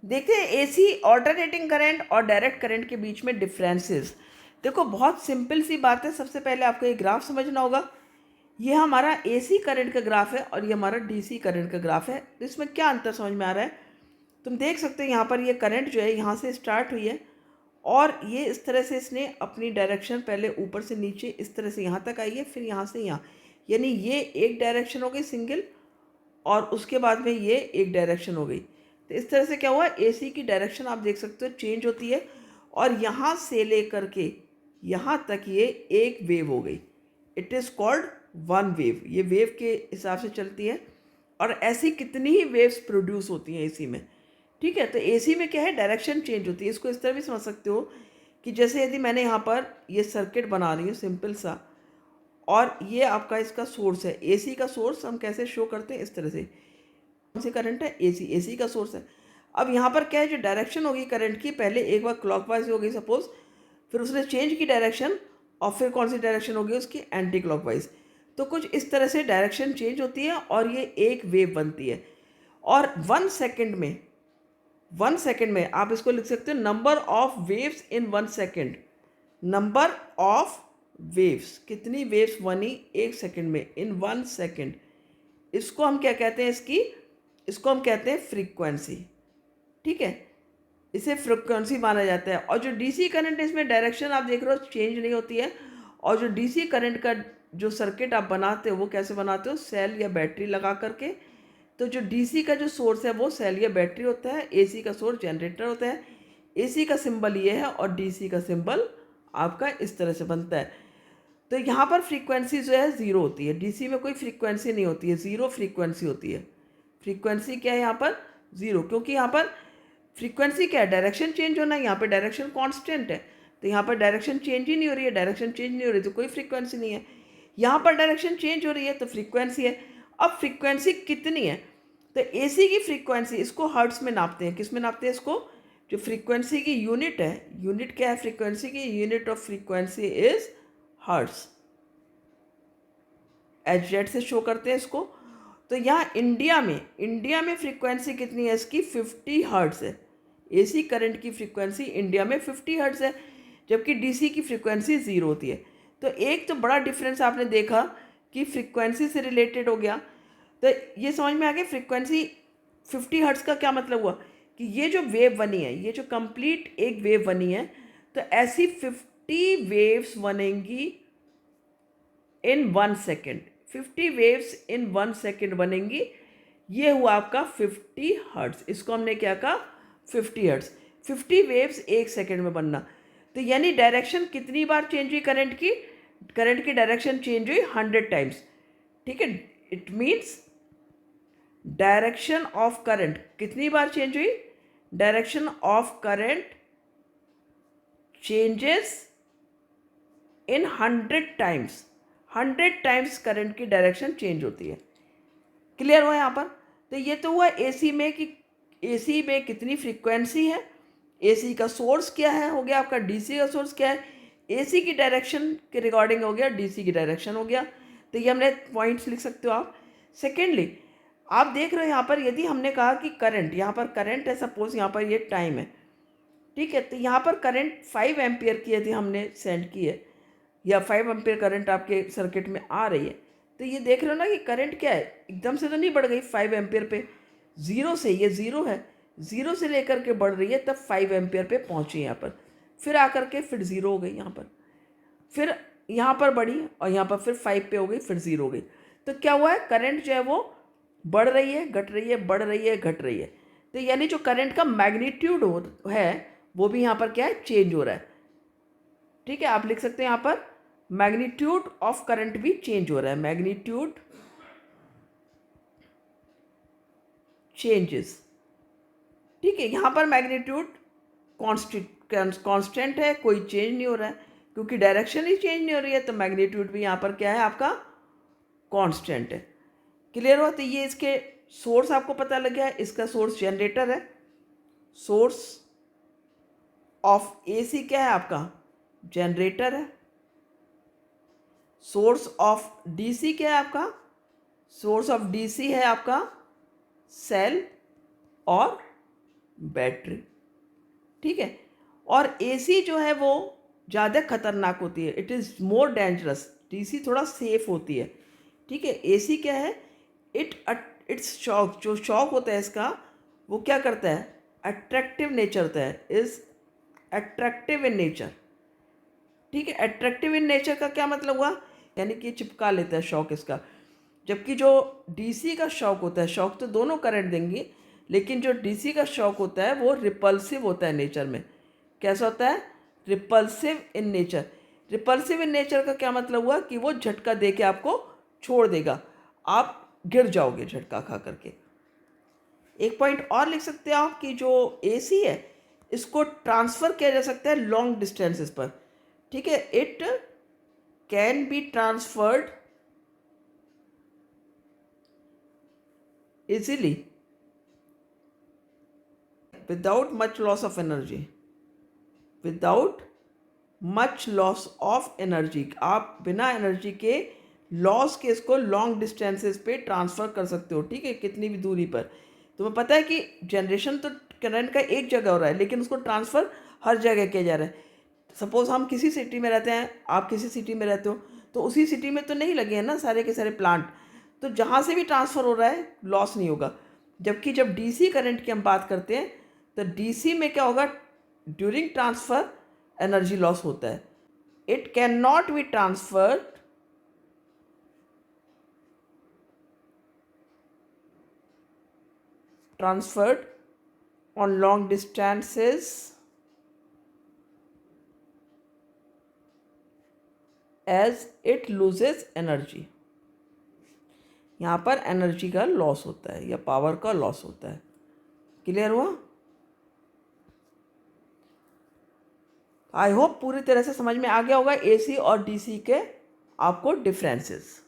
देखते हैं AC alternating current और डायरेक्ट करंट के बीच में डिफरेंसेस। देखो बहुत सिंपल सी बात है। सबसे पहले आपको ये ग्राफ समझना होगा। ये हमारा एसी करंट का ग्राफ है और ये हमारा डीसी करंट का ग्राफ है। तो इसमें क्या अंतर समझ में आ रहा है? तुम देख सकते हो यहाँ पर ये करंट जो है यहाँ से स्टार्ट हुई है और ये इस तरह से इसने अपनी डायरेक्शन पहले ऊपर से नीचे इस तरह से यहाँ तक आई है, फिर यहाँ से यहाँ, यानी ये एक डायरेक्शन हो गई सिंगल और उसके बाद में ये एक डायरेक्शन हो गई। तो इस तरह से क्या हुआ, एसी की डायरेक्शन आप देख सकते हो चेंज होती है और यहाँ से लेकर के यहाँ तक ये एक वेव हो गई। It is called one wave. ये वेव के हिसाब से चलती है और ऐसी कितनी ही वेव्स प्रोड्यूस होती हैं एसी में। ठीक है, तो एसी में क्या है, डायरेक्शन चेंज होती है। इसको इस तरह भी समझ सकते हो कि जैसे यदि मैंने यहाँ पर ये सर्किट बना रही हूँ सिंपल सा, और ये आपका इसका सोर्स है, एसी का सोर्स हम कैसे शो करते हैं, इस तरह से। कौन सी करंट है, एसी, एसी का सोर्स है। अब यहाँ पर क्या है, जो डायरेक्शन होगी करंट की, पहले एक बार क्लॉकवाइज हो गई सपोज, फिर उसने चेंज की डायरेक्शन और फिर कौन सी डायरेक्शन होगी उसकी, एंटी क्लॉकवाइज। तो कुछ इस तरह से डायरेक्शन चेंज होती है और ये एक वेव बनती है। और 1 सेकेंड में आप इसको लिख सकते हो number of waves in 1 second. Number of waves, कितनी वेव्स बनी 1 सेकेंड में, इन 1 सेकेंड। इसको हम क्या कहते हैं, इसको हम कहते हैं फ्रीक्वेंसी। ठीक है, इसे फ्रीक्वेंसी माना जाता है। और जो डीसी करंट है इसमें डायरेक्शन आप देख रहे हो चेंज नहीं होती है। और जो डीसी करंट का जो सर्किट आप बनाते हो वो कैसे बनाते हो, सेल या बैटरी लगा करके। तो जो डीसी का जो सोर्स है वो सेल या बैटरी होता है, एसी का सोर्स जनरेटर होता है। एसी का सिंबल ये है और डीसी का सिंबल आपका इस तरह से बनता है। तो यहाँ पर फ्रीक्वेंसी जो है ज़ीरो होती है, डीसी में कोई फ्रीक्वेंसी नहीं होती है, ज़ीरो फ्रीक्वेंसी होती है। फ्रीक्वेंसी क्या है यहाँ पर, ज़ीरो, क्योंकि यहाँ पर फ्रीक्वेंसी क्या है, डायरेक्शन चेंज होना है। यहाँ पर डायरेक्शन कांस्टेंट है, तो यहाँ पर डायरेक्शन चेंज ही नहीं हो रही है। डायरेक्शन चेंज नहीं हो रही तो कोई फ्रीक्वेंसी नहीं है। यहाँ पर डायरेक्शन चेंज हो रही है तो फ्रीक्वेंसी है। अब फ्रीक्वेंसी कितनी है, तो एसी की फ्रीक्वेंसी इसको हर्ट्स में नापते हैं। किस में नापते हैं इसको, जो फ्रीक्वेंसी की यूनिट है, यूनिट क्या है फ्रीक्वेंसी की, unit of frequency is hertz. H से शो करते हैं इसको। तो यहाँ इंडिया में फ्रीक्वेंसी कितनी है इसकी, 50 हर्ट्स है। एसी करंट की फ्रीक्वेंसी इंडिया में 50 हर्ट्स है, जबकि डीसी की फ्रीक्वेंसी 0 होती है। तो एक तो बड़ा डिफरेंस आपने देखा कि फ्रीक्वेंसी से रिलेटेड हो गया। तो ये समझ में आ गया फ्रीक्वेंसी 50 हर्ट्स का क्या मतलब हुआ, कि ये जो वेव बनी है, ये जो कंप्लीट एक वेव बनी है, तो ऐसी 50 वेव्स बनेंगी इन 1 सेकेंड। 50 वेव्स इन 1 सेकेंड बनेंगी। ये हुआ आपका 50 हर्ट्स। इसको हमने क्या कहा, 50 हर्ट्स। 50 वेव्स 1 सेकेंड में बनना। तो यानी डायरेक्शन कितनी बार चेंज हुई करंट की, करंट की डायरेक्शन चेंज हुई 100 टाइम्स। ठीक है, it means direction of current कितनी बार चेंज हुई, direction of current changes in 100 times. 100 times current की डायरेक्शन चेंज होती है। क्लियर हुआ यहाँ पर। तो ये तो हुआ एसी में कि एसी में कितनी फ्रीक्वेंसी है, एसी का सोर्स क्या है, हो गया आपका डीसी का सोर्स क्या है, एसी की डायरेक्शन के रिगार्डिंग हो गया, डीसी की डायरेक्शन हो गया। तो ये हमने पॉइंट्स लिख सकते हो आप। सेकेंडली आप देख रहे हो यहाँ पर, यदि हमने कहा कि करंट, यहाँ पर करंट है, सपोज यहाँ पर ये टाइम है, ठीक है, तो यहाँ पर करंट 5 एम्पियर की यदि हमने सेंड की है, या 5 एम्पियर करंट आपके सर्किट में आ रही है, तो ये देख रहे हो ना कि करंट क्या है, एकदम से तो नहीं बढ़ गई 5 एम्पियर पे, ज़ीरो से, ये ज़ीरो है, ज़ीरो से लेकर के बढ़ रही है, तब 5 एम्पियर पे पहुँची यहाँ पर, फिर आकर के फिर ज़ीरो हो गई यहाँ पर, फिर यहाँ पर बढ़ी और यहाँ पर फिर 5 पे हो गई, फिर ज़ीरो हो गई। तो क्या हुआ है, करंट जो है वो बढ़ रही है, घट रही है, बढ़ रही है, घट रही है। तो यानी जो करंट का मैग्नीट्यूड है वो भी यहाँ पर क्या है, चेंज हो रहा है। ठीक है, आप लिख सकते हैं यहाँ पर मैग्नीट्यूड ऑफ करंट भी चेंज हो रहा है, मैग्नीट्यूड चेंजेस। ठीक है, यहाँ पर मैग्नीट्यूड कांस्टेंट है, कोई चेंज नहीं हो रहा है, क्योंकि डायरेक्शन ही चेंज नहीं हो रही है, तो मैग्नीट्यूड भी यहाँ पर क्या है आपका, कांस्टेंट है। क्लियर हुआ। तो ये इसके सोर्स आपको पता लग गया है, इसका सोर्स जनरेटर है, सोर्स ऑफ एसी क्या है आपका, जनरेटर है। सोर्स ऑफ डीसी क्या है आपका, सोर्स ऑफ डीसी है आपका सेल और बैटरी, ठीक है। और एसी जो है वो ज़्यादा खतरनाक होती है, it is more dangerous. DC थोड़ा सेफ होती है, ठीक है। एसी क्या है, इट्स शॉक, जो शॉक होता है इसका वो क्या करता है, अट्रैक्टिव नेचर होता है, इज़ अट्रैक्टिव इन नेचर, ठीक है। अट्रैक्टिव इन नेचर का क्या मतलब हुआ, यानी कि चिपका लेता है शॉक इसका। जबकि जो डीसी का शॉक होता है, शॉक तो दोनों करंट देंगी, लेकिन जो डीसी का शॉक होता है वो रिपल्सिव होता है नेचर में। कैसा होता है, repulsive in nature. Repulsive in nature का क्या मतलब हुआ कि वो झटका दे के आपको छोड़ देगा, आप गिर जाओगे झटका खा करके। एक पॉइंट और लिख सकते हो आप कि जो एसी है इसको ट्रांसफ़र किया जा सकता है लॉन्ग डिस्टेंसेस पर, ठीक है। It can be transferred easily without much loss of energy, without much loss of energy. आप बिना एनर्जी के लॉस के इसको लॉन्ग डिस्टेंसेस पे ट्रांसफ़र कर सकते हो, ठीक है, कितनी भी दूरी पर। तुम्हें पता है कि जनरेशन तो करंट का एक जगह हो रहा है, लेकिन उसको ट्रांसफ़र हर जगह किया जा रहा है। सपोज़ हम किसी सिटी में रहते हैं, आप किसी सिटी में रहते हो, तो उसी सिटी में तो नहीं लगे हैं ना सारे के सारे प्लांट, तो जहाँ से भी ट्रांसफ़र हो रहा है लॉस नहीं होगा। जबकि जब डीसी करंट की हम बात करते हैं तो डीसी में क्या होगा, ड्यूरिंग ट्रांसफ़र एनर्जी लॉस होता है। It can not be transferred on long distances as it loses energy। यहाँ पर एनर्जी का लॉस होता है या पावर का लॉस होता है। क्लियर हुआ? आई होप पूरी तरह से समझ में आ गया होगा एसी और डीसी के आपको डिफरेंसेस।